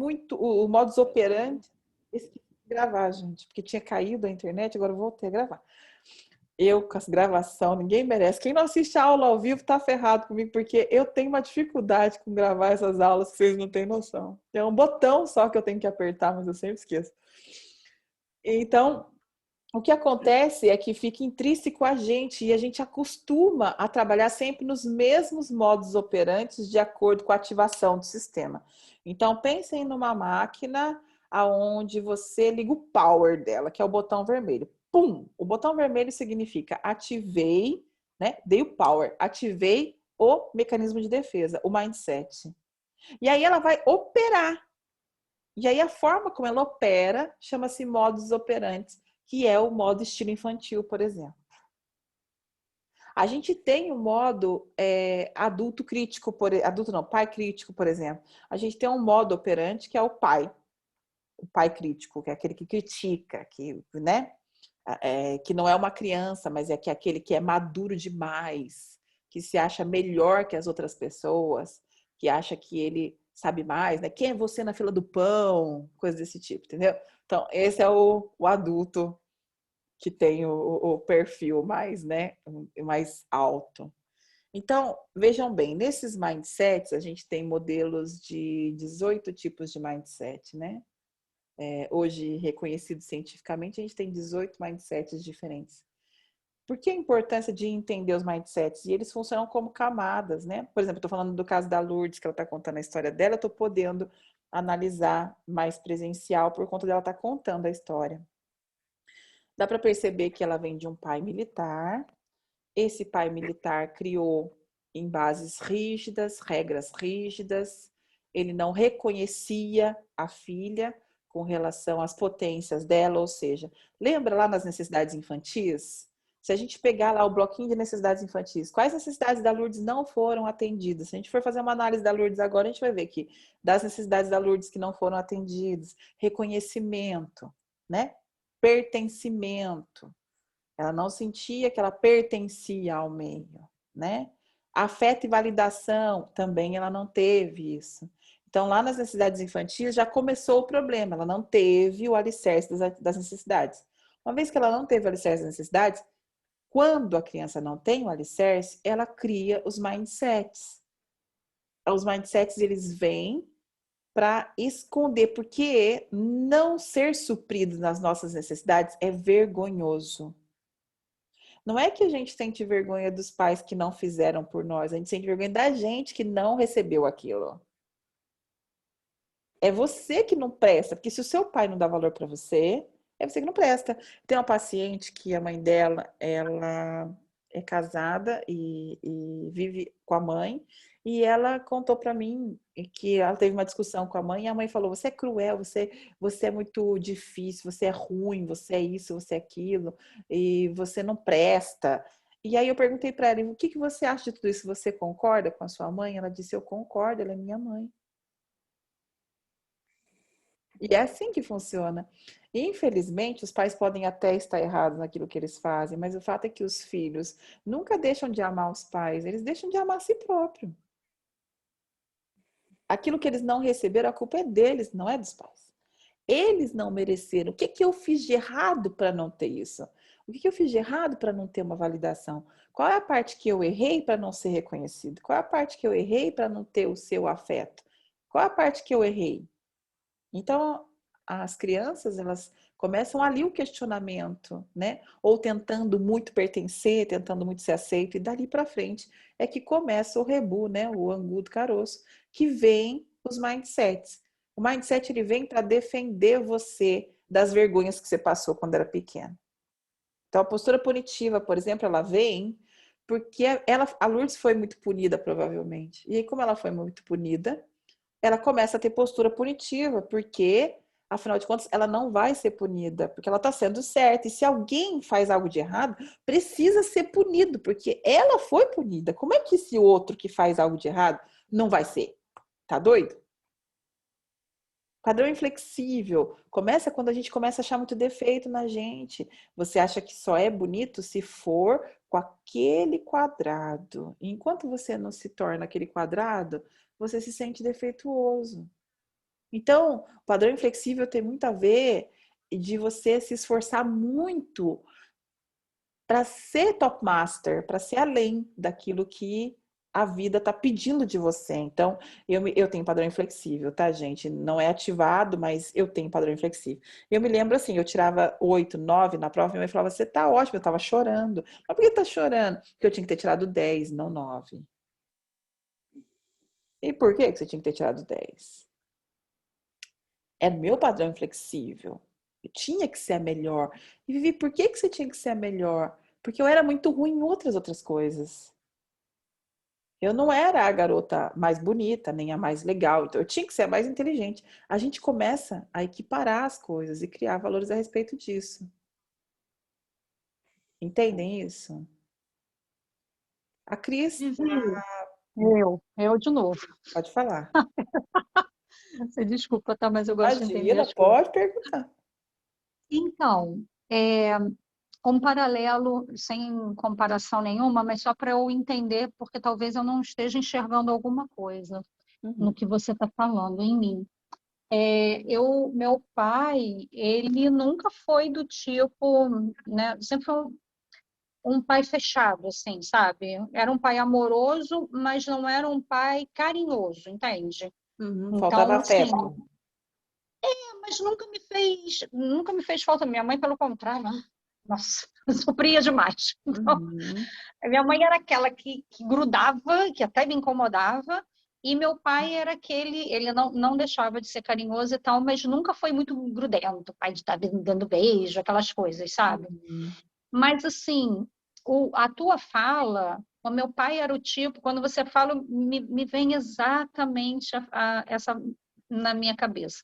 muito o modus operandi. Esqueci de gravar, gente, porque tinha caído a internet, agora eu voltei a gravar. Eu com as gravação, ninguém merece. Quem não assiste a aula ao vivo tá ferrado comigo, porque eu tenho uma dificuldade com gravar essas aulas que vocês não têm noção. Tem um botão só que eu tenho que apertar, mas eu sempre esqueço. Então, o que acontece é que fica intrínseco a gente e a gente acostuma a trabalhar sempre nos mesmos modos operantes de acordo com a ativação do sistema. Então, pensem numa máquina aonde você liga o power dela, que é o botão vermelho. Pum! O botão vermelho significa ativei, né? Dei o power, ativei o mecanismo de defesa, o mindset. E aí ela vai operar. E aí a forma como ela opera chama-se modus operandi, que é o modo estilo infantil, por exemplo. A gente tem o modo adulto crítico, adulto não, pai crítico, por exemplo. A gente tem um modo operante que é o pai crítico, que é aquele que critica, que, né? Que não é uma criança, mas é aquele que é maduro demais, que se acha melhor que as outras pessoas, que acha que ele sabe mais, né? Quem é você na fila do pão? Coisa desse tipo, entendeu? Então, esse é o adulto que tem o perfil mais, né, mais alto. Então, vejam bem, nesses mindsets, a gente tem modelos de 18 tipos de mindset, né? Hoje, reconhecido cientificamente, a gente tem 18 mindsets diferentes. Por que a importância de entender os mindsets? E eles funcionam como camadas, né? Por exemplo, eu estou falando do caso da Lourdes, que ela está contando a história dela, eu estou podendo analisar mais presencial por conta dela estar contando a história. Dá para perceber que ela vem de um pai militar. Esse pai militar criou em bases rígidas, regras rígidas. Ele não reconhecia a filha com relação às potências dela, ou seja, lembra lá nas necessidades infantis? Se a gente pegar lá o bloquinho de necessidades infantis, quais necessidades da Lourdes não foram atendidas? Se a gente for fazer uma análise da Lourdes agora, a gente vai ver que das necessidades da Lourdes que não foram atendidas, reconhecimento, né? Pertencimento. Ela não sentia que ela pertencia ao meio, né? Afeto e validação, também ela não teve isso. Então, lá nas necessidades infantis já começou o problema, ela não teve o alicerce das necessidades. Uma vez que ela não teve o alicerce das necessidades, quando a criança não tem o alicerce, ela cria os mindsets. Os mindsets, eles vêm para esconder, porque não ser suprido nas nossas necessidades é vergonhoso. Não é que a gente sente vergonha dos pais que não fizeram por nós, a gente sente vergonha da gente que não recebeu aquilo. É você que não presta, porque se o seu pai não dá valor para você, é você que não presta. Tem uma paciente que a mãe dela, ela é casada e vive com a mãe, e ela contou para mim que ela teve uma discussão com a mãe, e a mãe falou: você é cruel, você é muito difícil, você é ruim, você é isso, você é aquilo, e você não presta. E aí eu perguntei para ela: o que você acha de tudo isso? Você concorda com a sua mãe? Ela disse: eu concordo, ela é minha mãe. E é assim que funciona. Infelizmente, os pais podem até estar errados naquilo que eles fazem, mas o fato é que os filhos nunca deixam de amar os pais, eles deixam de amar a si próprio. Aquilo que eles não receberam, a culpa é deles, não é dos pais. Eles não mereceram. O que eu fiz de errado para não ter isso? O que eu fiz de errado para não ter uma validação? Qual é a parte que eu errei para não ser reconhecido? Qual é a parte que eu errei para não ter o seu afeto? Qual é a parte que eu errei? Então, as crianças, elas começam ali o questionamento, né? Ou tentando muito pertencer, tentando muito ser aceito, e dali para frente é que começa o rebu, né? O angu do caroço, que vem os mindsets. O mindset, ele vem para defender você das vergonhas que você passou quando era pequeno. Então, a postura punitiva, por exemplo, ela vem porque a Lourdes foi muito punida, provavelmente. E aí, como ela foi muito punida, ela começa a ter postura punitiva, porque, afinal de contas, ela não vai ser punida, porque ela está sendo certa. E se alguém faz algo de errado, precisa ser punido, porque ela foi punida. Como é que esse outro que faz algo de errado não vai ser? Tá doido? Padrão inflexível começa quando a gente começa a achar muito defeito na gente. Você acha que só é bonito se for com aquele quadrado. E enquanto você não se torna aquele quadrado, você se sente defeituoso. Então, o padrão inflexível tem muito a ver de você se esforçar muito para ser top master, para ser além daquilo que a vida está pedindo de você. Então, eu tenho padrão inflexível, tá, gente? Não é ativado, mas eu tenho padrão inflexível. Eu me lembro assim, eu tirava 8, 9 na prova, minha mãe falava, você tá ótimo, eu tava chorando. Mas por que tá chorando? Porque eu tinha que ter tirado 10, não 9. E por que você tinha que ter tirado 10? É meu padrão inflexível. Eu tinha que ser a melhor. E Vivi, por que você tinha que ser a melhor? Porque eu era muito ruim em outras coisas. Eu não era a garota mais bonita, nem a mais legal. Então eu tinha que ser a mais inteligente. A gente começa a equiparar as coisas e criar valores a respeito disso. Entendem isso? A Cris, Vivi, eu de novo. pode falar. Você desculpa, tá? Mas eu gosto de entender Imagina, as coisas. pode perguntar. Então, um paralelo, sem comparação nenhuma, mas só para eu entender, porque talvez eu não esteja enxergando alguma coisa no Uhum, que você está falando em mim. Meu pai, ele nunca foi do tipo, né? Sempre foi um pai fechado, assim, sabe? Era um pai amoroso, mas não era um pai carinhoso, entende? uhum. Faltava Então, assim, afeto. mas nunca me fez falta. Minha mãe, pelo contrário, nossa, sofria demais. Então, Uhum, a minha mãe era aquela que grudava, que até me incomodava, e meu pai era aquele, ele não deixava de ser carinhoso e tal, mas nunca foi muito grudento, pai de estar dando beijo, aquelas coisas, sabe? uhum, Mas, assim, a tua fala, o meu pai era o tipo, quando você fala, me vem exatamente essa na minha cabeça.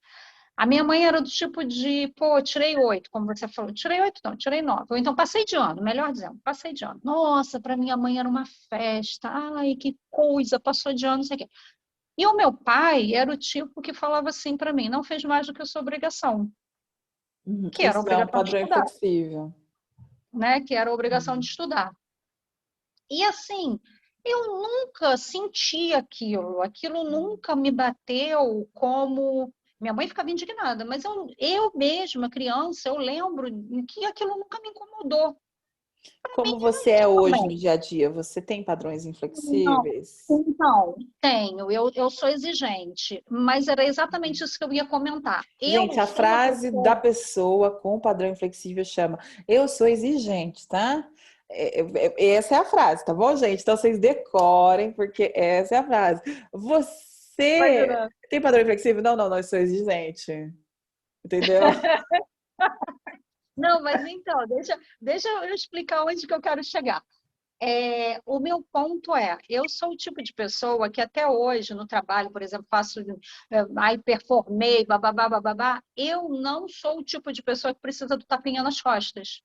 A minha mãe era do tipo de, pô, tirei 8, como você falou. Tirei 8, não, tirei 9. Ou então passei de ano, melhor dizendo, passei de ano. Nossa, para minha mãe era uma festa. Ai, que coisa, passou de ano, não sei o quê. E o meu pai era o tipo que falava assim para mim, não fez mais do que a sua obrigação, uhum. que era a Isso é um obrigação de padrão estudar, inflexível. né? Que era a obrigação de Uhum. estudar. E assim, eu nunca senti aquilo nunca me bateu como. Minha mãe ficava indignada, mas eu mesma, criança, eu lembro que aquilo nunca me incomodou. Para mim Como era você é tudo hoje no bem. dia a dia? Você tem padrões Não, inflexíveis? então, tenho, eu sou exigente, mas era exatamente isso que eu ia comentar. Gente, Eu a sou uma frase da pessoa. pessoa com padrão inflexível chama eu sou exigente, tá? Essa é a frase, tá bom, gente? Então vocês decorem, porque essa é a frase. Você Imaginando. tem padrão inflexível? Não, não, não, eu sou exigente. Entendeu? Não, mas então, deixa eu explicar onde que eu quero chegar. O meu ponto eu sou o tipo de pessoa que até hoje no trabalho, por exemplo, aí performei, bababá, bababá, eu não sou o tipo de pessoa que precisa do tapinha nas costas.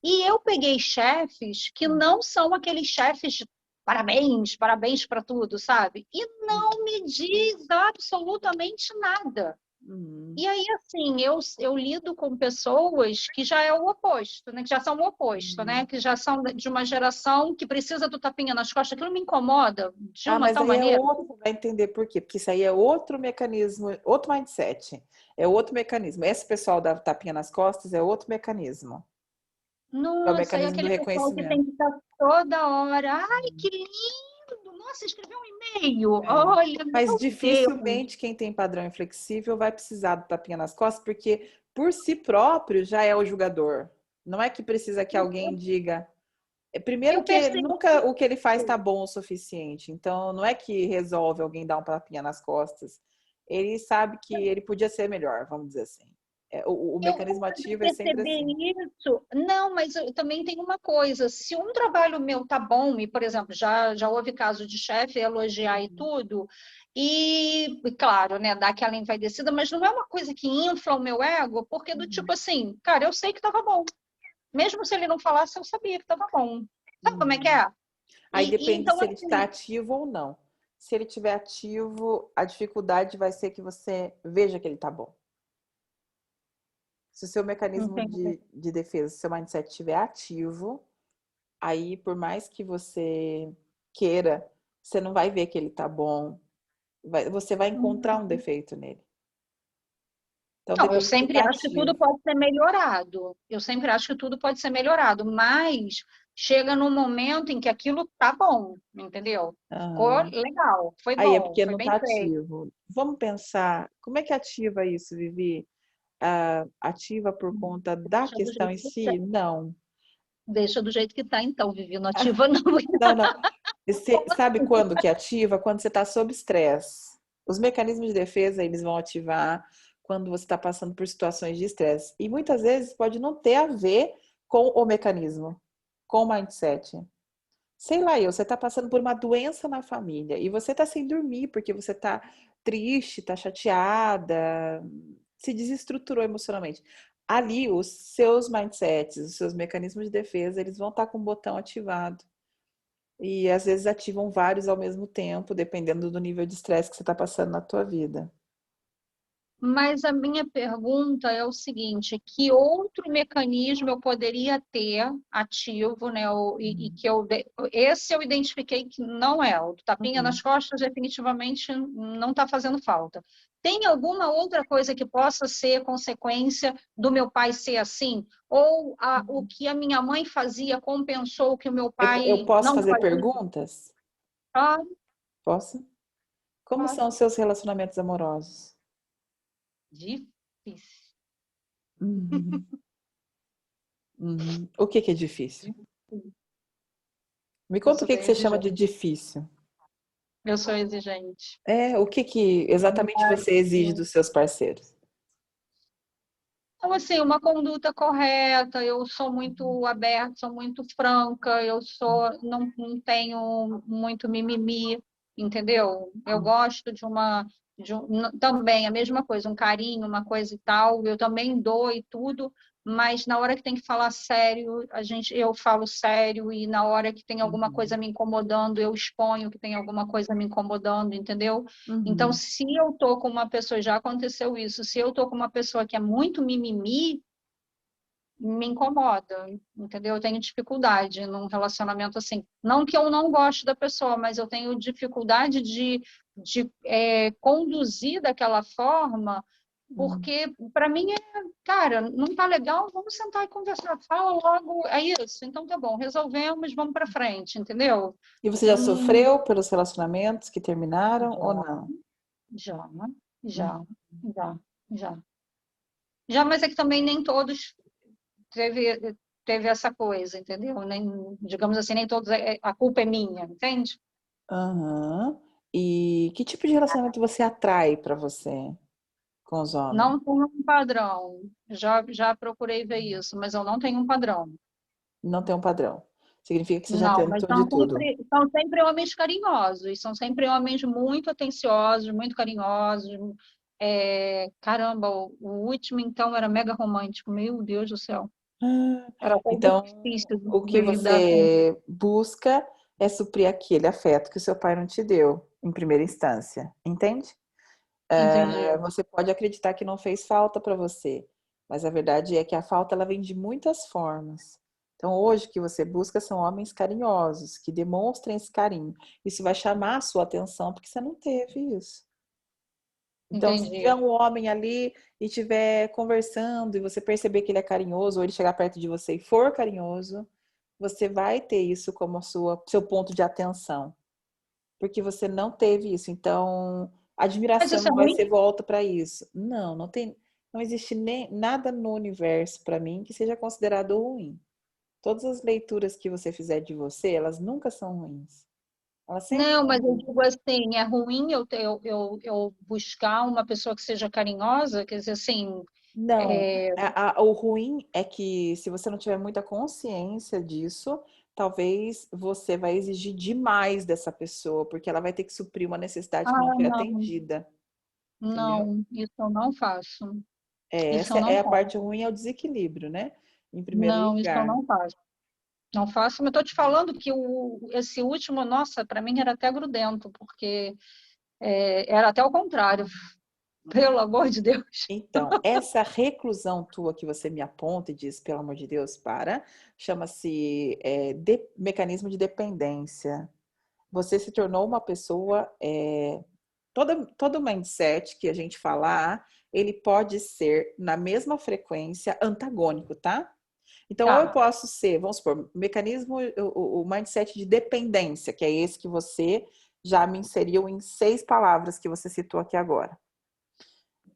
E eu peguei chefes que não são aqueles chefes de parabéns, parabéns para tudo, sabe? E não me diz absolutamente nada. Uhum. E aí, assim, eu lido com pessoas que já é o oposto, né? Que já são o oposto, né? Uhum. Que já são de uma geração que precisa do tapinha nas costas. Aquilo me incomoda de Ah, uma mas tal aí é maneira. outro, você vai entender por quê. Porque isso aí é outro mecanismo, outro mindset. É outro mecanismo. Esse pessoal da tapinha nas costas é outro mecanismo. É o Nossa, e mecanismo do aquele pessoal que reconhecimento. tem que estar toda hora. Ai, que lindo! Nossa, escreveu um e-mail. É. Olha, Mas meu Deus. dificilmente quem tem padrão inflexível vai precisar do tapinha nas costas, porque por si próprio já é o julgador. Não é que precisa que alguém diga. Primeiro Eu que percebi. nunca o que ele faz está bom o suficiente. Então não é que resolve alguém dar um tapinha nas costas. Ele sabe que ele podia ser melhor, vamos dizer assim. O Eu mecanismo consegui ativo é sempre perceber assim. isso. Não, mas eu também tem uma coisa. Se um trabalho meu tá bom, e, por exemplo, já houve caso de chefe elogiar e tudo, e claro, né, dar aquela envaidecida, mas não é uma coisa que infla o meu ego, porque do tipo Uhum, assim, cara, eu sei que estava bom. Mesmo se ele não falasse, eu sabia que estava bom. Sabe como é que uhum. é? Aí depende Então, se ele está assim, ativo ou não. Se ele estiver ativo, a dificuldade vai ser que você veja que ele está bom. Se o seu mecanismo entendi. de defesa, se o seu mindset estiver ativo, aí por mais que você queira, você não vai ver que ele está bom. Você vai encontrar um defeito nele. Então Não, eu depende do que sempre tá acho que tudo ativo. pode ser melhorado. Eu sempre acho que tudo pode ser melhorado, mas chega num momento em que aquilo tá bom, entendeu? Ficou Ah, legal, foi aí é bom, porque foi não bem tá feito. ativo. Vamos pensar, como é que ativa isso, Vivi? Ativa por conta da Deixa do questão jeito em que tá. si? Não. Deixa do jeito que tá, então, Vivi, não ativa não. Não, não. Você Como sabe assim? quando que ativa? Quando você está sob estresse. Os mecanismos de defesa, eles vão ativar quando você está passando por situações de estresse. E muitas vezes pode não ter a ver com o mecanismo, com o mindset. Sei lá, você está passando por uma doença na família e você está sem dormir porque você está triste, está chateada, se desestruturou emocionalmente. Ali, os seus mindsets, os seus mecanismos de defesa, eles vão estar com o botão ativado. E às vezes ativam vários ao mesmo tempo, dependendo do nível de estresse que você está passando na tua vida. Mas a minha pergunta é o seguinte, que outro mecanismo eu poderia ter ativo, né? E que esse eu identifiquei que não é. O do tapinha nas Uhum. costas definitivamente não está fazendo falta. Tem alguma outra coisa que possa ser consequência do meu pai ser assim? Ou o que a minha mãe fazia compensou o que o meu Eu pai posso não fazer fazia? perguntas? Ah, Posso? Como ah, são os seus relacionamentos amorosos? difícil. Uhum. Uhum. O que que é difícil? Me Eu conta o sou que que bem você chama exigente. de difícil. Eu sou exigente. O que que exatamente você exige dos seus parceiros? Então, assim, uma conduta correta, eu sou muito aberta, sou muito franca, não tenho muito mimimi, entendeu? Eu gosto também a mesma coisa, um carinho, uma coisa e tal, eu também dou e tudo, mas na hora que tem que falar sério, eu falo sério, e na hora que tem alguma Uhum. coisa me incomodando, eu exponho que tem alguma coisa me incomodando, entendeu? Então, Uhum. se eu tô com uma pessoa, já aconteceu isso, se eu tô com uma pessoa que é muito mimimi, me incomoda, entendeu? Eu tenho dificuldade num relacionamento assim. Não que eu não goste da pessoa, mas eu tenho dificuldade de conduzir daquela forma, Uhum. porque para mim cara, não tá legal, vamos sentar e conversar. Fala logo, é isso, então tá bom, resolvemos, vamos para frente, entendeu? E você já Hum, sofreu pelos relacionamentos que terminaram ou já, não? já, Uhum. já, já, já. Já, mas é que também nem todos teve essa coisa, entendeu? Nem, digamos assim, nem todos, a culpa é minha, entende? Aham. E que tipo de relacionamento você atrai para você com os homens? Não tenho um padrão. Já procurei ver isso, mas eu não tenho um padrão. Não tem um padrão. Significa que você já Não, mas tentou de tudo. são sempre homens carinhosos, são sempre homens muito atenciosos, muito carinhosos. Caramba, o último então era mega romântico, meu Deus do céu. Ah, Era até então, difícil o que de lidar com. você busca é suprir aquele afeto que o seu pai não te deu em primeira instância, entende? Entendi. Você pode acreditar que não fez falta para você, mas a verdade é que a falta ela vem de muitas formas. Então, hoje o que você busca são homens carinhosos, que demonstrem esse carinho. Isso vai chamar a sua atenção porque você não teve isso. Então, se tiver Entendi. um homem ali e estiver conversando e você perceber que ele é carinhoso, ou ele chegar perto de você e for carinhoso, você vai ter isso como seu ponto de atenção, porque você não teve isso. Então, Mas admiração isso é não vai ruim? ser volta para isso. Não, não existe nem nada no universo para mim que seja considerado ruim. Todas as leituras que você fizer de você, elas nunca são ruins. Elas sempre Não, são mas eu boas. digo assim, é ruim eu buscar uma pessoa que seja carinhosa, quer dizer assim, Não, é, o ruim é que se você não tiver muita consciência disso, talvez você vai exigir demais dessa pessoa, porque ela vai ter que suprir uma necessidade que não foi não, atendida, entendeu? não, isso eu não faço. Isso Essa eu não é a faço. parte ruim, é o desequilíbrio, né? Em primeiro Não, isso eu lugar. não faço. Não faço, mas estou te falando que esse último, nossa, para mim era até grudento, porque era até o contrário, pelo amor de Deus. Então, essa reclusão tua que você me aponta e diz, pelo amor de Deus, para, chama-se mecanismo de dependência. Você se tornou uma pessoa, todo mindset que a gente falar ele pode ser, na mesma frequência, antagônico, tá? Então, ou eu Tá. posso ser, vamos supor, o mindset de dependência, que é esse que você já me inseriu em 6 palavras que você citou aqui agora.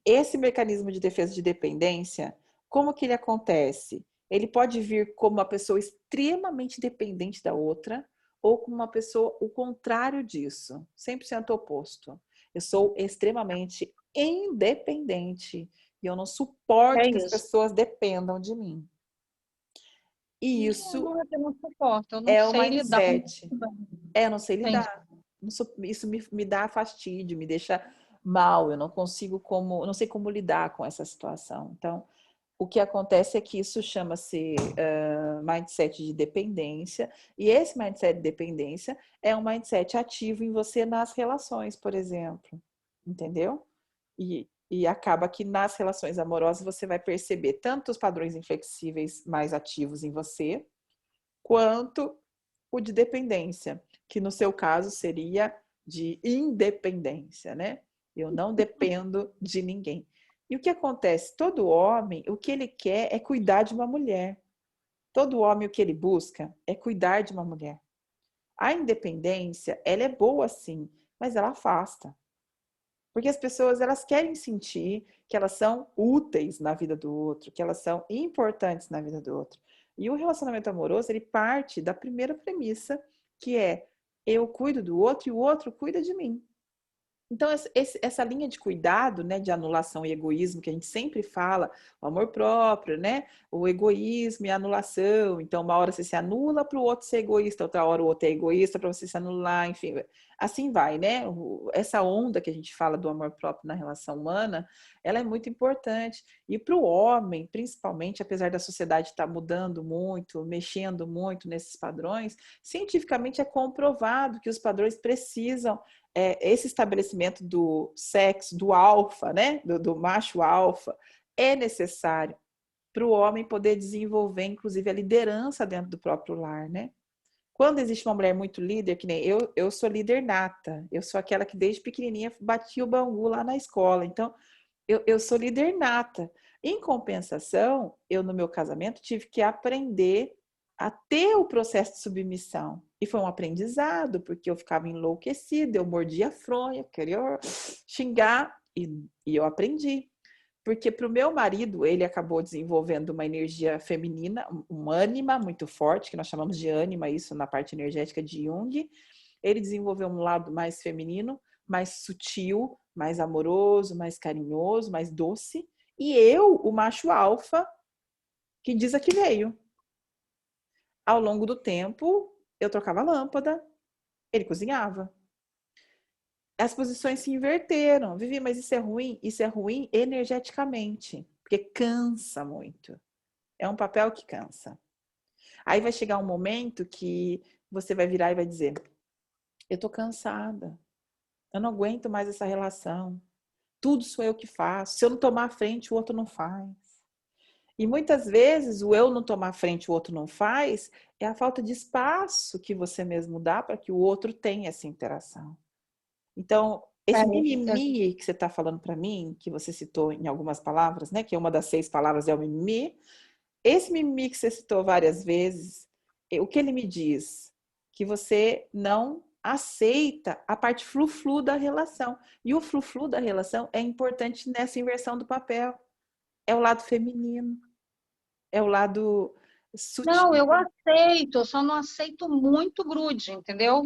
Esse mecanismo de defesa de dependência, como que ele acontece? Ele pode vir como uma pessoa extremamente dependente da outra, ou como uma pessoa o contrário disso, 100% oposto. Eu sou extremamente independente e eu não É suporto que as isso. pessoas dependam de mim. E isso Eu não suporto, eu não é o sei lidar com isso. mindset. Eu não sei Entendi. lidar. Isso me dá fastídio, me deixa mal. Eu não consigo não sei como lidar com essa situação. Então, o que acontece é que isso chama-se mindset de dependência. E esse mindset de dependência é um mindset ativo em você nas relações, por exemplo. Entendeu? E acaba que nas relações amorosas você vai perceber tanto os padrões inflexíveis mais ativos em você, quanto o de dependência, que no seu caso seria de independência, né? Eu não dependo de ninguém. E o que acontece? Todo homem, o que ele quer é cuidar de uma mulher. Todo homem, o que ele busca é cuidar de uma mulher. A independência, ela é boa sim, mas ela afasta. Porque as pessoas, elas querem sentir que elas são úteis na vida do outro, que elas são importantes na vida do outro. E o relacionamento amoroso, ele parte da primeira premissa, que é eu cuido do outro e o outro cuida de mim. Então, essa linha de cuidado, né, de anulação e egoísmo, que a gente sempre fala, o amor próprio, né, o egoísmo e a anulação. Então, uma hora você se anula para o outro ser egoísta, outra hora o outro é egoísta para você se anular, enfim, assim vai, né? Essa onda que a gente fala do amor próprio na relação humana, ela é muito importante. E para o homem, principalmente, apesar da sociedade estar mudando muito, mexendo muito nesses padrões, cientificamente é comprovado que os padrões precisam esse estabelecimento do sexo, do alfa, né? Do macho alfa, é necessário para o homem poder desenvolver, inclusive, a liderança dentro do próprio lar, né? Quando existe uma mulher muito líder, que nem eu sou líder nata, eu sou aquela que desde pequenininha batia o bangu lá na escola, então eu sou líder nata. Em compensação, eu no meu casamento tive que aprender a ter o processo de submissão. E foi um aprendizado, porque eu ficava enlouquecida, eu mordia a fronha, queria xingar, e eu aprendi. Porque para o meu marido, ele acabou desenvolvendo uma energia feminina, um ânima muito forte, que nós chamamos de ânima, isso na parte energética de Jung. Ele desenvolveu um lado mais feminino, mais sutil, mais amoroso, mais carinhoso, mais doce. E eu, o macho alfa, que diz a que veio. Ao longo do tempo, eu trocava lâmpada, ele cozinhava. As posições se inverteram. Vivi, mas isso é ruim? Isso é ruim energeticamente, porque cansa muito. É um papel que cansa. Aí vai chegar um momento que você vai virar e vai dizer: eu tô cansada, eu não aguento mais essa relação. Tudo sou eu que faço. Se eu não tomar a frente, o outro não faz. E muitas vezes o eu não tomar a frente, o outro não faz, é a falta de espaço que você mesmo dá para que o outro tenha essa interação. Então, esse mimimi que você está falando para mim, que você citou em algumas palavras, né? Que uma das 6 palavras é o mimimi. Esse mimimi que você citou várias vezes, o que ele me diz? Que você não aceita a parte flu-flu da relação. E o flu-flu da relação é importante nessa inversão do papel. É o lado feminino. É o lado Não, sutil. eu aceito, eu só não aceito muito grude, entendeu?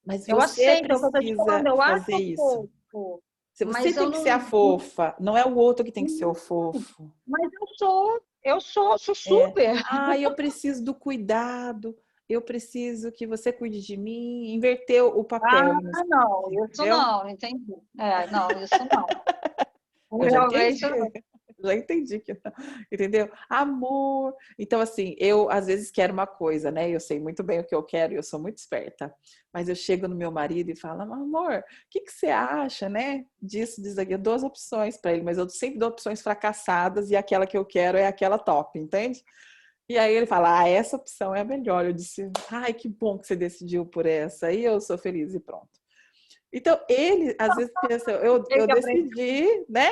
Mas Eu você aceito, é o que eu tô te falando, precisa eu fazer acho isso. fofo, Você mas eu tem que ser a não. fofa, não é o outro que tem que ser o fofo. Mas eu sou É. super. Ah, eu preciso do cuidado, eu preciso que você cuide de mim, inverteu o papel, Ah, não, isso entendeu? não, entendi. É, não, isso não. Eu já Realmente entendi, não. já entendi que não, entendeu? Amor. Então, assim, eu às vezes quero uma coisa, né? Eu sei muito bem o que eu quero e eu sou muito esperta. Mas eu chego no meu marido e falo, amor, o que você acha, né? Disso aqui. Eu dou as opções para ele, mas eu sempre dou opções fracassadas e aquela que eu quero é aquela top, entende? E aí ele fala, essa opção é a melhor. Eu disse, ai, que bom que você decidiu por essa. E eu sou feliz e pronto. Então, ele às vezes pensa, eu Tem que aprender. decidi, né?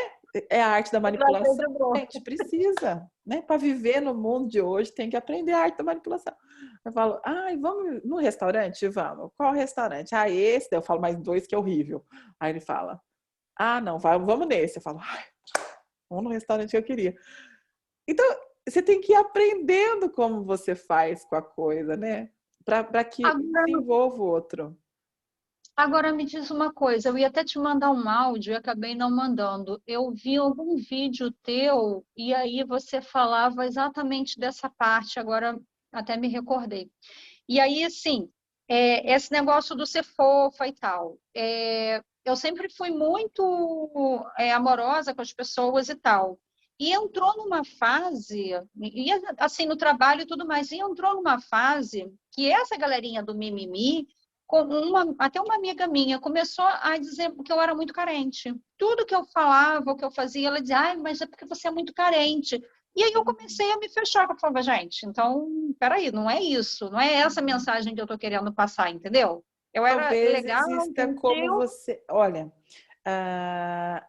É a arte da Vai ter manipulação. de novo. A gente precisa, né? Para viver no mundo de hoje, tem que aprender a arte da manipulação. Eu falo, ai, vamos no restaurante? Vamos. Qual restaurante? Ah, esse. Daí eu falo mais dois que é horrível. Aí ele fala, ah, não, vamos nesse. Eu falo, ai, vamos no restaurante que eu queria. Então, você tem que ir aprendendo como você faz com a coisa, né? Para que Agora, desenvolva o outro. agora me diz uma coisa, eu ia até te mandar um áudio e acabei não mandando. Eu vi algum vídeo teu e aí você falava exatamente dessa parte, agora até me recordei. E aí, assim, esse negócio do ser fofa e tal. Eu sempre fui muito amorosa com as pessoas e tal. E entrou numa fase, e assim, no trabalho e tudo mais, e entrou numa fase que essa galerinha do mimimi, até uma amiga minha, começou a dizer que eu era muito carente. Tudo que eu falava, o que eu fazia, ela dizia, ai, mas é porque você é muito carente. E aí eu comecei a me fechar, eu falava, gente, então, peraí, não é isso, não é essa mensagem que eu tô querendo passar, entendeu? Eu era Talvez legal, exista como gentil, você. Olha,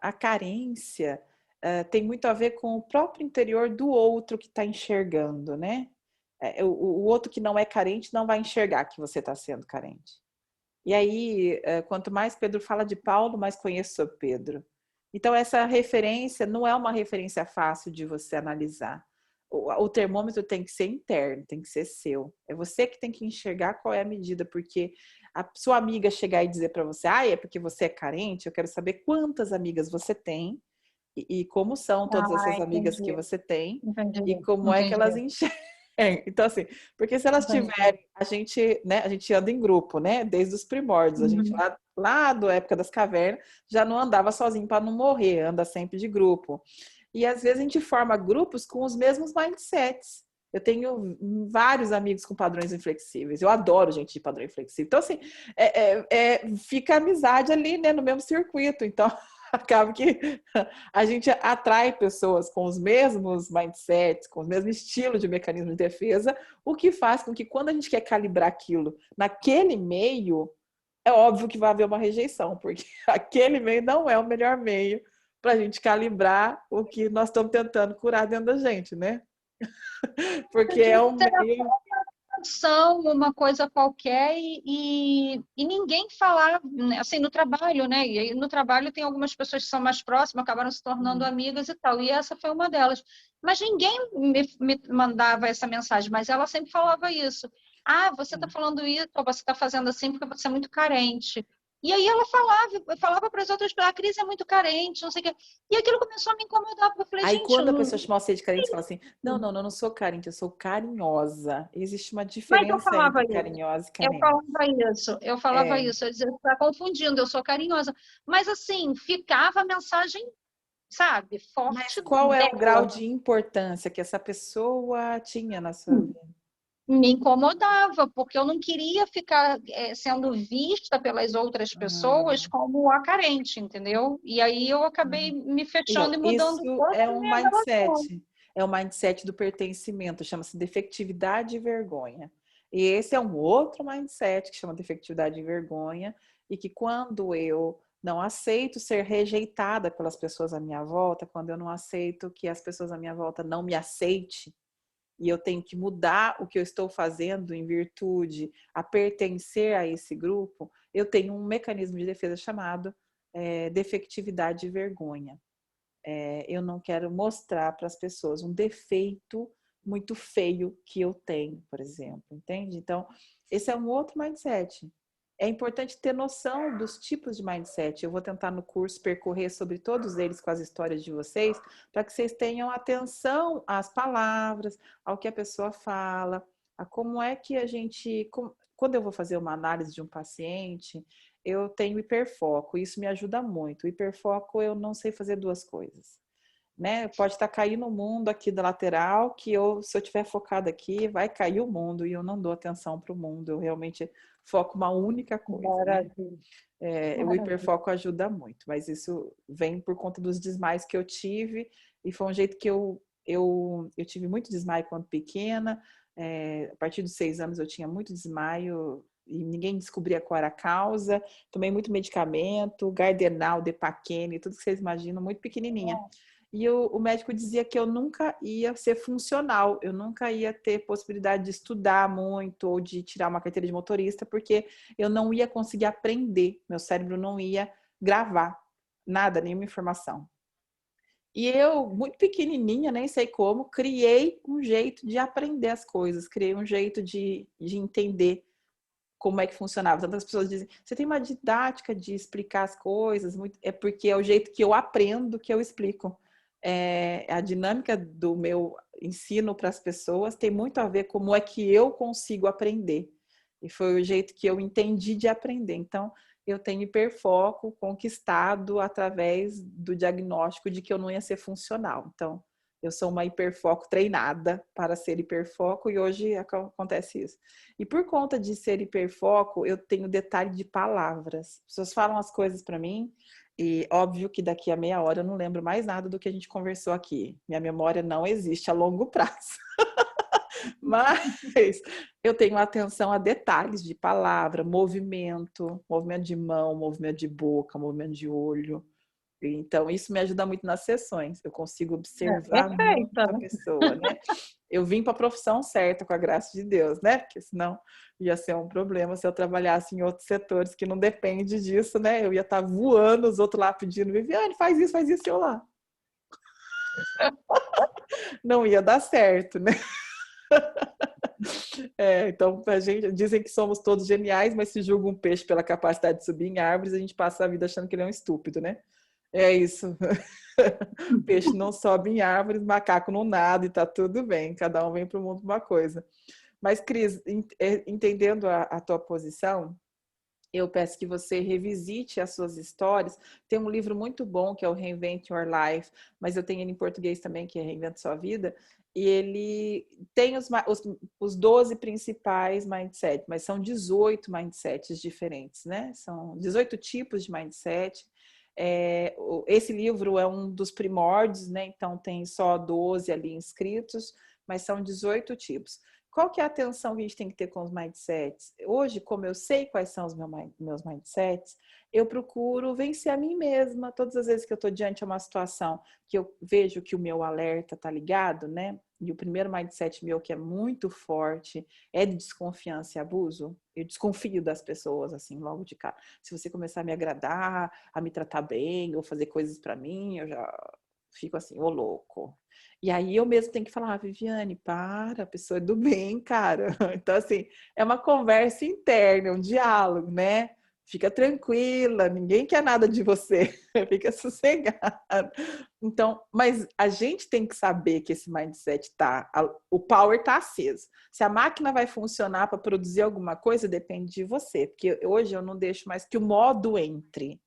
a carência tem muito a ver com o próprio interior do outro que está enxergando, né? O outro que não é carente não vai enxergar que você está sendo carente. E aí, quanto mais Pedro fala de Paulo, mais conheço sobre Pedro. Então, essa referência não é uma referência fácil de você analisar. O termômetro tem que ser interno, tem que ser seu. É você que tem que enxergar qual é a medida, porque a sua amiga chegar e dizer para você, ah, é porque você é carente, eu quero saber quantas amigas você tem e como são todas essas amigas que entendi, você tem entendi, e como é que entendi, elas enxergam. Então, assim, porque se elas entendi. tiverem, a gente anda em grupo, né? Desde os primórdios, a gente Uhum. lá da época das cavernas já não andava sozinho para não morrer, anda sempre de grupo. E às vezes a gente forma grupos com os mesmos mindsets. Eu tenho vários amigos com padrões inflexíveis. Eu adoro gente de padrão inflexível. Então, assim, fica a amizade ali, né, no mesmo circuito. Então, acaba que a gente atrai pessoas com os mesmos mindsets, com o mesmo estilo de mecanismo de defesa, o que faz com que quando a gente quer calibrar aquilo naquele meio, é óbvio que vai haver uma rejeição, porque aquele meio não é o melhor meio para a gente calibrar o que nós estamos tentando curar dentro da gente, né? Porque é um meio. São uma coisa qualquer e ninguém falar, né, assim, no trabalho, né? E aí no trabalho tem algumas pessoas que são mais próximas, acabaram se tornando amigas e tal, e essa foi uma delas. Mas ninguém me mandava essa mensagem, mas ela sempre falava isso. Ah, você está falando isso, ou você está fazendo assim porque você é muito carente. E aí ela falava para as outras pessoas, a Cris é muito carente, não sei o quê. E aquilo começou a me incomodar, porque eu falei, Aí gente, eu quando a pessoa não... chama você de carente, fala assim: não, não, não, não sou carente, eu sou carinhosa. Existe uma Mas eu diferença falava entre isso. carinhosa e Eu carente. falava isso, eu falava É. isso, eu dizia, está confundindo, eu sou carinhosa. Mas assim, ficava a mensagem, sabe, Mas forte qual é o grau dela. de importância que essa pessoa tinha na sua vida? Me incomodava, porque eu não queria ficar sendo vista pelas outras pessoas Ah, como a carente, entendeu? E aí eu acabei me então, fechando e mudando isso toda é a um minha relação. mindset. É o mindset do pertencimento, chama-se defectividade e vergonha. E esse é um outro mindset que chama defectividade e vergonha, e que quando eu não aceito ser rejeitada pelas pessoas à minha volta, quando eu não aceito que as pessoas à minha volta não me aceitem, e eu tenho que mudar o que eu estou fazendo em virtude a pertencer a esse grupo, eu tenho um mecanismo de defesa chamado defectividade e vergonha. Eu não quero mostrar para as pessoas um defeito muito feio que eu tenho, por exemplo, entende? Então, esse é um outro mindset. É importante ter noção dos tipos de mindset. Eu vou tentar no curso percorrer sobre todos eles com as histórias de vocês, para que vocês tenham atenção às palavras, ao que a pessoa fala, a como é que a gente. Quando eu vou fazer uma análise de um paciente, eu tenho hiperfoco, isso me ajuda muito. O hiperfoco, eu não sei fazer duas coisas, né? Pode estar caindo o mundo aqui da lateral, que eu, se eu estiver focado aqui, vai cair o mundo e eu não dou atenção para o mundo, eu realmente foco uma única coisa, né? Maravilha, O maravilha. hiperfoco ajuda muito, mas isso vem por conta dos desmaios que eu tive e foi um jeito que eu tive muito desmaio quando pequena. A partir dos 6 anos eu tinha muito desmaio, e ninguém descobria qual era a causa. Tomei muito medicamento, Gardenal, Depaquene, tudo que vocês imaginam, muito pequenininha. E o médico dizia que eu nunca ia ser funcional, eu nunca ia ter possibilidade de estudar muito ou de tirar uma carteira de motorista, porque eu não ia conseguir aprender, meu cérebro não ia gravar nada, nenhuma informação. E eu, muito pequenininha, nem sei como, criei um jeito de aprender as coisas, criei um jeito de entender como é que funcionava. Tantas pessoas dizem, você tem uma didática de explicar as coisas, é porque é o jeito que eu aprendo que eu explico. A dinâmica do meu ensino para as pessoas tem muito a ver com como é que eu consigo aprender. E foi o jeito que eu entendi de aprender. Então, eu tenho hiperfoco conquistado através do diagnóstico de que eu não ia ser funcional. Então, eu sou uma hiperfoco treinada para ser hiperfoco e hoje acontece isso. E por conta de ser hiperfoco, eu tenho detalhe de palavras. As pessoas falam as coisas para mim e óbvio que daqui a meia hora eu não lembro mais nada do que a gente conversou aqui. Minha memória não existe a longo prazo. Mas eu tenho atenção a detalhes de palavra, movimento de mão, movimento de boca, movimento de olho. Então, isso me ajuda muito nas sessões. Eu consigo observar muito a pessoa, né? Eu vim para a profissão certa, com a graça de Deus, né? Porque senão ia ser um problema se eu trabalhasse em outros setores que não depende disso, né? Eu ia estar voando, os outros lá pedindo, Viviane, faz isso, e eu lá. Não ia dar certo, né? Então, a gente dizem que somos todos geniais, mas se julga um peixe pela capacidade de subir em árvores, a gente passa a vida achando que ele é um estúpido, né? É isso. Peixe não sobe em árvores, macaco não nada e tá tudo bem. Cada um vem para o mundo uma coisa. Mas, Cris, entendendo a tua posição, eu peço que você revisite as suas histórias. Tem um livro muito bom que é o Reinvent Your Life, mas eu tenho ele em português também, que é Reinventa Sua Vida. E ele tem os 12 principais mindset, mas são 18 mindsets diferentes, né? São 18 tipos de mindset. Esse livro é um dos primórdios, né? Então tem só 12 ali inscritos, mas são 18 tipos. Qual que é a atenção que a gente tem que ter com os mindsets? Hoje, como eu sei quais são os meus mindsets, eu procuro vencer a mim mesma. Todas as vezes que eu estou diante de uma situação que eu vejo que o meu alerta está ligado, né? E o primeiro mindset meu, que é muito forte, é de desconfiança e abuso. Eu desconfio das pessoas, assim, logo de cara. Se você começar a me agradar, a me tratar bem, ou fazer coisas para mim, eu já fico assim, ô louco. E aí eu mesmo tenho que falar, Viviane, para, a pessoa é do bem, cara. Então, assim, é uma conversa interna, um diálogo, né? Fica tranquila, ninguém quer nada de você, fica sossegada. Então, mas a gente tem que saber que esse mindset o power tá aceso. Se a máquina vai funcionar para produzir alguma coisa, depende de você, porque hoje eu não deixo mais que o modo entre.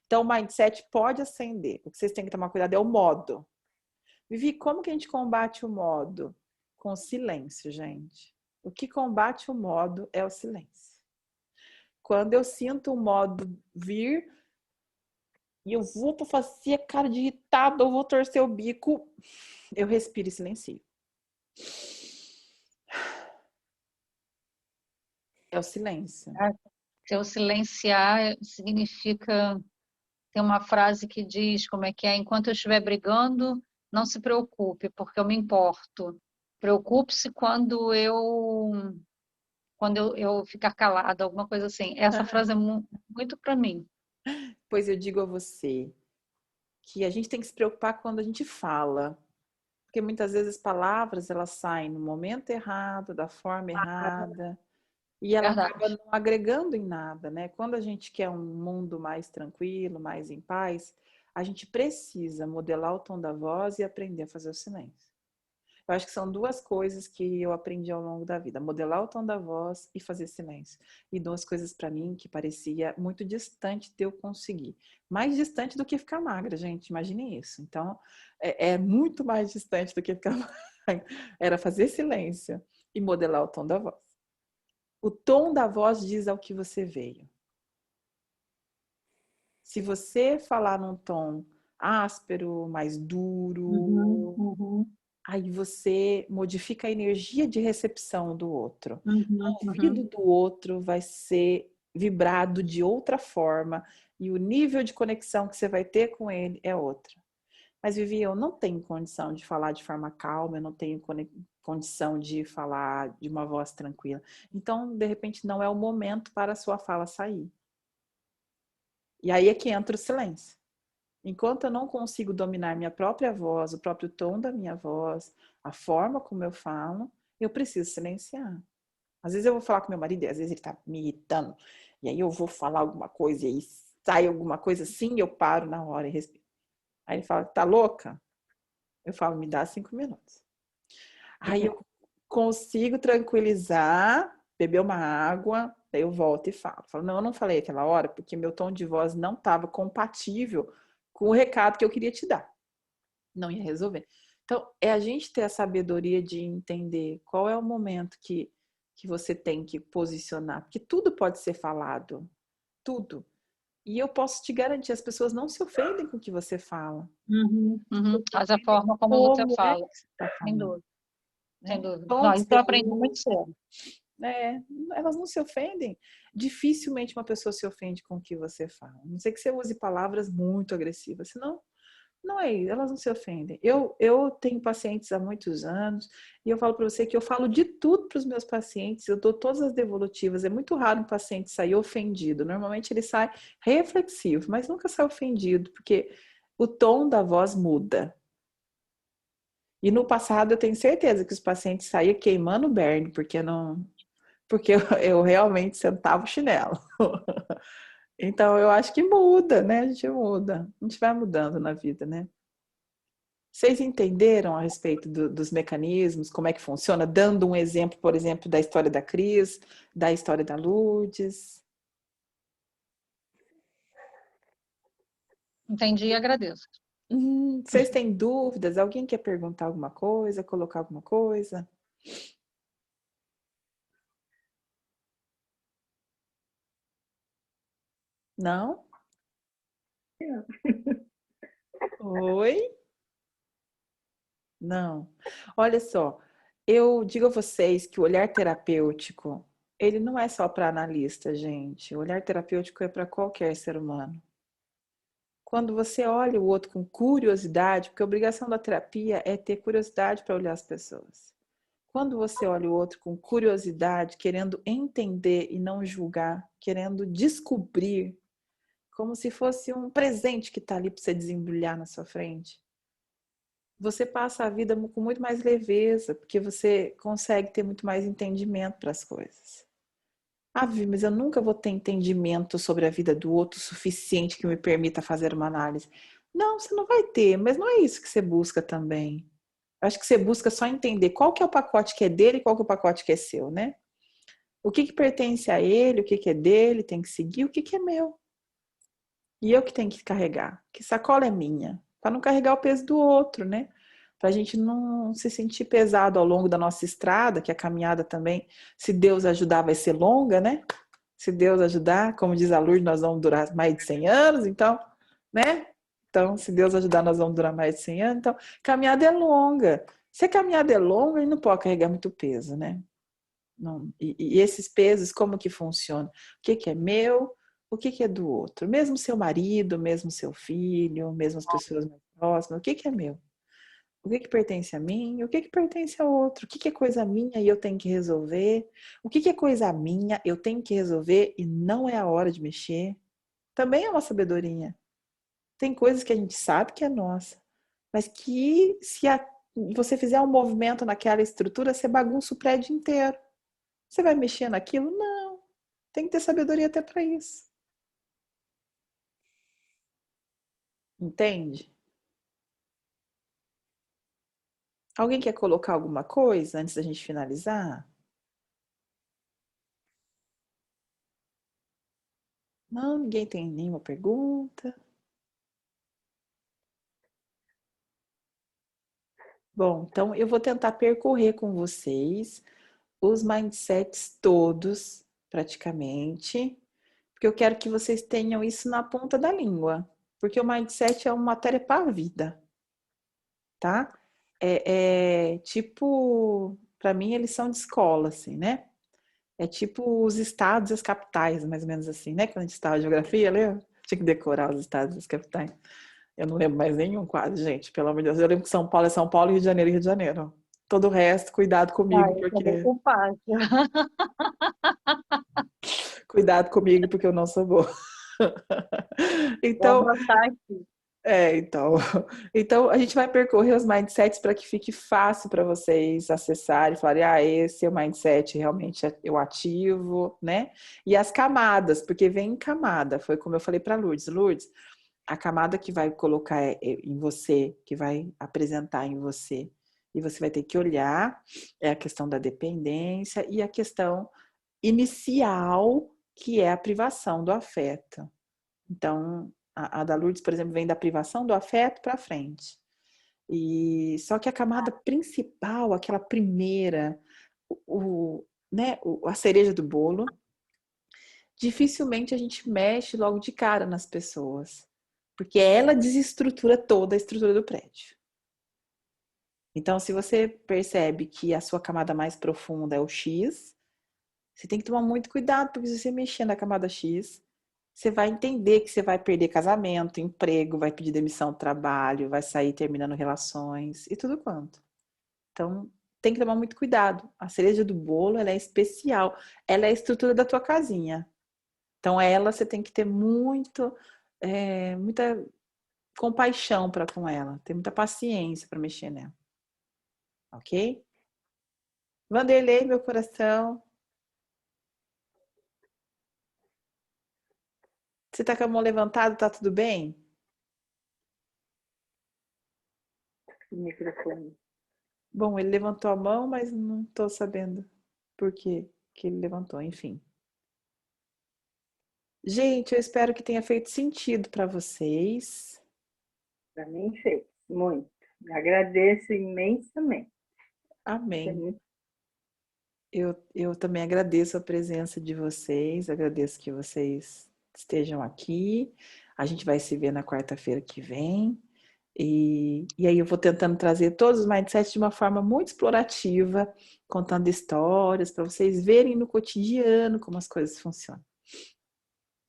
Então, o mindset pode acender. O que vocês têm que tomar cuidado é o modo. Vivi, como que a gente combate o modo? Com silêncio, gente. O que combate o modo é o silêncio. Quando eu sinto o modo vir e eu vou fazer cara de irritado, eu vou torcer o bico, eu respiro e silencio. É o silêncio. Se eu silenciar significa... Tem uma frase que diz como é que é: enquanto eu estiver brigando, não se preocupe, porque eu me importo. Preocupe-se quando eu ficar calada, alguma coisa assim. Essa frase é muito para mim. Pois eu digo a você que a gente tem que se preocupar quando a gente fala. Porque muitas vezes as palavras elas saem no momento errado, da forma errada. E ela acaba Verdade. não agregando em nada, né? Quando a gente quer um mundo mais tranquilo, mais em paz, a gente precisa modelar o tom da voz e aprender a fazer o silêncio. Eu acho que são duas coisas que eu aprendi ao longo da vida: modelar o tom da voz e fazer silêncio. E duas coisas para mim que parecia muito distante de eu conseguir. Mais distante do que ficar magra, gente, imagine isso. Então, é muito mais distante do que ficar magra. Era fazer silêncio e modelar o tom da voz. O tom da voz diz ao que você veio. Se você falar num tom áspero, mais duro, aí você modifica a energia de recepção do outro. Uhum, O ouvido uhum. do outro vai ser vibrado de outra forma e o nível de conexão que você vai ter com ele é outro. Mas, Vivi, eu não tenho condição de falar de forma calma, eu não tenho condição de falar de uma voz tranquila. Então, de repente, não é o momento para a sua fala sair. E aí é que entra o silêncio. Enquanto eu não consigo dominar minha própria voz, o próprio tom da minha voz, a forma como eu falo, eu preciso silenciar. Às vezes eu vou falar com meu marido e às vezes ele tá me irritando. E aí eu vou falar alguma coisa e aí sai alguma coisa assim e eu paro na hora e respiro. Aí ele fala, tá louca? Eu falo, me dá 5 minutos. Aí eu consigo tranquilizar, beber uma água, daí eu volto e falo. Falo, não, eu não falei aquela hora porque meu tom de voz não estava compatível com o recado que eu queria te dar. Não ia resolver. Então, é a gente ter a sabedoria de entender qual é o momento que você tem que posicionar, porque tudo pode ser falado, tudo. E eu posso te garantir, as pessoas não se ofendem com o que você fala. Uhum, uhum. Mas a forma como você Como é fala, que você está sem falando? dúvida, sem Né? dúvida. Tom Não, que isso eu você aprendi muito usa, cedo. né? Elas não se ofendem. Dificilmente uma pessoa se ofende com o que você fala. A não sei que você use palavras muito agressivas, senão não é isso, elas não se ofendem. Eu tenho pacientes há muitos anos e eu falo para você que eu falo de tudo para os meus pacientes, eu dou todas as devolutivas. É muito raro um paciente sair ofendido. Normalmente ele sai reflexivo, mas nunca sai ofendido, porque o tom da voz muda. E no passado eu tenho certeza que os pacientes saíam queimando o berne, porque eu realmente sentava o chinelo. Então eu acho que muda, né? A gente muda, a gente vai mudando na vida, né? Vocês entenderam a respeito dos mecanismos, como é que funciona? Dando um exemplo, por exemplo, da história da Cris, da história da Lourdes. Entendi e agradeço. Vocês têm dúvidas? Alguém quer perguntar alguma coisa, colocar alguma coisa? Não? Oi? Não. Olha só, eu digo a vocês que o olhar terapêutico, ele não é só para analista, gente. O olhar terapêutico é para qualquer ser humano. Quando você olha o outro com curiosidade, porque a obrigação da terapia é ter curiosidade para olhar as pessoas. Quando você olha o outro com curiosidade, querendo entender e não julgar, querendo descobrir, como se fosse um presente que está ali para você desembrulhar na sua frente, você passa a vida com muito mais leveza, porque você consegue ter muito mais entendimento para as coisas. Ah, Vivi, mas eu nunca vou ter entendimento sobre a vida do outro o suficiente que me permita fazer uma análise. Não, você não vai ter, mas não é isso que você busca também. Eu acho que você busca só entender qual que é o pacote que é dele e qual que é o pacote que é seu, né? O que pertence a ele, o que é dele, tem que seguir, o que é meu. E eu que tenho que carregar. Que sacola é minha? Para não carregar o peso do outro, né? Para a gente não se sentir pesado ao longo da nossa estrada, que a caminhada também, se Deus ajudar, vai ser longa, né? Se Deus ajudar, como diz a Lourdes, nós vamos durar mais de 100 anos, então, né? Então, se Deus ajudar, nós vamos durar mais de 100 anos. Então, caminhada é longa. Se a caminhada é longa, ele não pode carregar muito peso, né? Não. E esses pesos, como que funciona? O que é meu? O que é do outro? Mesmo seu marido, mesmo seu filho, mesmo as pessoas mais próximas, o que é meu? O que pertence a mim? O que pertence ao outro? O que é coisa minha e eu tenho que resolver? O que é coisa minha, eu tenho que resolver e não é a hora de mexer? Também é uma sabedoria. Tem coisas que a gente sabe que é nossa, mas que se você fizer um movimento naquela estrutura, você bagunça o prédio inteiro. Você vai mexer naquilo? Não. Tem que ter sabedoria até para isso. Entende? Alguém quer colocar alguma coisa antes da gente finalizar? Não, ninguém tem nenhuma pergunta. Bom, então eu vou tentar percorrer com vocês os mindsets todos, praticamente, porque eu quero que vocês tenham isso na ponta da língua, porque o mindset é uma matéria para a vida, tá? Tipo, para mim eles são de escola, assim, né? É tipo os estados e as capitais, mais ou menos assim, né? Quando a gente estava em geografia, lembra? Tinha que decorar os estados e as capitais. Eu não lembro mais nenhum quadro, gente, pelo amor de Deus. Eu lembro que São Paulo é São Paulo, Rio de Janeiro é Rio de Janeiro. Todo o resto, cuidado Ah, comigo, eu sou bem porque culpada. cuidado comigo, porque eu não sou boa. Vou Então, anotar aqui. então, então a gente vai percorrer os mindsets para que fique fácil para vocês acessarem e falarem, esse é o mindset realmente eu ativo, né? E as camadas, porque vem em camada, foi como eu falei para Lourdes. Lourdes, a camada que vai colocar em você, que vai apresentar em você, e você vai ter que olhar, é a questão da dependência e a questão inicial, que é a privação do afeto. Então, a da Lourdes, por exemplo, vem da privação do afeto para frente. E só que a camada principal, aquela primeira, né, a cereja do bolo, dificilmente a gente mexe logo de cara nas pessoas, porque ela desestrutura toda a estrutura do prédio. Então, se você percebe que a sua camada mais profunda é o X, você tem que tomar muito cuidado, porque se você mexer na camada X, você vai entender que você vai perder casamento, emprego, vai pedir demissão do trabalho, vai sair terminando relações e tudo quanto. Então, tem que tomar muito cuidado. A cereja do bolo, ela é especial. Ela é a estrutura da tua casinha. Então, ela você tem que ter muita compaixão para com ela, ter muita paciência para mexer nela. Ok? Vanderlei, meu coração. Você tá com a mão levantada, tá tudo bem? O microfone. Bom, ele levantou a mão, mas não estou sabendo por que ele levantou, enfim. Gente, eu espero que tenha feito sentido para vocês. Para mim fez, muito. Agradeço imensamente. Amém. Eu também agradeço a presença de vocês, agradeço que vocês estejam aqui. A gente vai se ver na quarta-feira que vem. E aí eu vou tentando trazer todos os mindsets de uma forma muito explorativa, contando histórias para vocês verem no cotidiano como as coisas funcionam.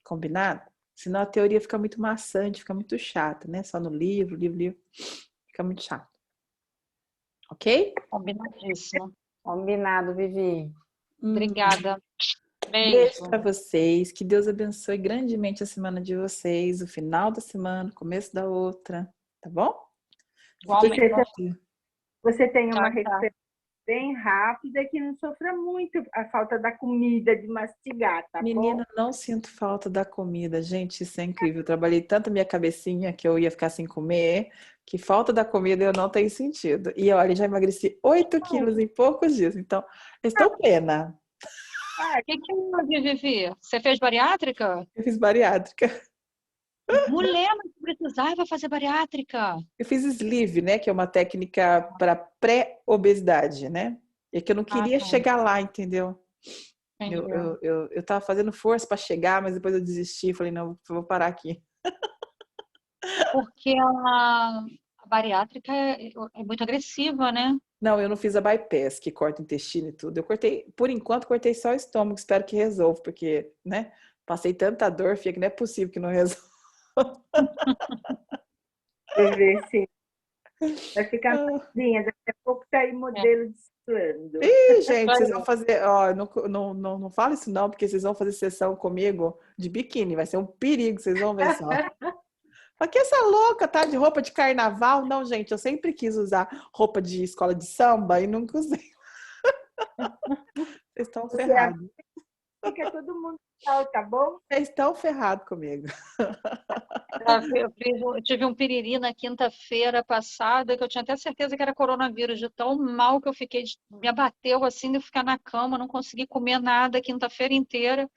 Combinado? Senão a teoria fica muito maçante, fica muito chata, né? Só no livro, livro. Fica muito chato. Ok? Combinadíssimo. Combinado, Vivi. Obrigada. Beijo Beijo. para vocês. Que Deus abençoe grandemente a semana de vocês, o final da semana, o começo da outra. Tá bom? Igualmente. Você tem Tchau, uma tchau. recuperação bem rápida que não sofra muito a falta da comida, de mastigar, tá bom? Menina, não sinto falta da comida. Gente, isso é incrível. Eu trabalhei tanto a minha cabecinha que eu ia ficar sem comer, que falta da comida eu não tenho sentido. E olha, já emagreci 8 quilos em poucos dias. Então, eu estou plena. O que houve, Vivi? Você fez bariátrica? Eu fiz bariátrica. Mulher, mas você precisava fazer bariátrica. Eu fiz sleeve, né? Que é uma técnica para pré-obesidade, né? É que eu não queria Tá. chegar lá, entendeu? Entendi. Eu tava fazendo força para chegar, mas depois eu desisti. Falei, não, vou parar aqui. Porque a bariátrica é muito agressiva, né? Não, eu não fiz a bypass, que corta o intestino e tudo. Eu cortei, por enquanto, cortei só o estômago. Espero que resolva, porque, né? Passei tanta dor, filha, que não é possível que não resolva. Ver se vai ficar novinha. Daqui a pouco tá aí modelo desfilando. Ih, gente, vocês vão fazer. Ó, não fala isso não, porque vocês vão fazer sessão comigo de biquíni. Vai ser um perigo, vocês vão ver só. Mas que essa louca, tá? De roupa de carnaval? Não, gente, eu sempre quis usar roupa de escola de samba e nunca usei. Vocês estão ferrados. Fica todo mundo igual, tá bom? Vocês estão ferrados comigo. Eu tive um piriri na quinta-feira passada, que eu tinha até certeza que era coronavírus, de tão mal que eu fiquei, me abateu assim de eu ficar na cama, não consegui comer nada a quinta-feira inteira.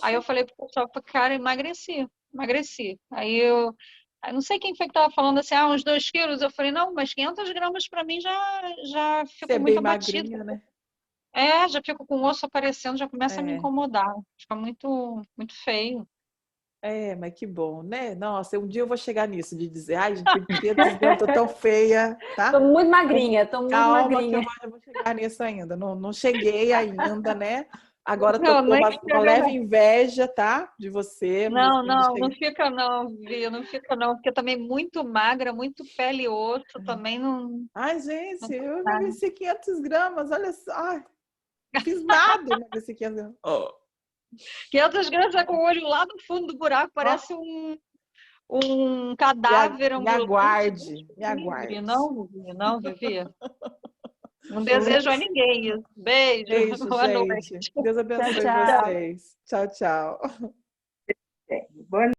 Aí eu Oxe. falei pro pessoal, cara, emagreci. Aí não sei quem foi que estava falando assim, uns 2 quilos. Eu falei, não, mas 500 gramas para mim já Você é fico muito bem abatida. magrinha, né? Já fico com o osso aparecendo, já começa a me É. incomodar. Fica muito, muito feio. É, mas que bom, né? Nossa, um dia eu vou chegar nisso, de dizer, ai, gente, tem 500 gramas, tô tão feia, tá? Tô muito magrinha, tô muito Calma que magrinha. eu vou chegar nisso ainda. Não cheguei ainda, né? Agora tô Não, com não é uma, que uma chega, leve não. inveja, tá? De você, mas Não, assim, não não, não cheguei. fica não, Vi, não fica não, porque também muito magra, muito pele e osso, também não, Ai, não gente, eu dá. emagreci 500 gramas, olha só. Ai, não fiz nada, emagreci 500 gramas. Oh. 500 gramas é com o olho lá no fundo do buraco, parece um cadáver Me ambulante. aguarde, me Livre. aguarde. Não, Vivi, não, Vivi. Não desejo a ninguém isso. Beijo, Beijo, boa noite. gente. Deus Tchau, abençoe tchau. vocês. Tchau, tchau. Boa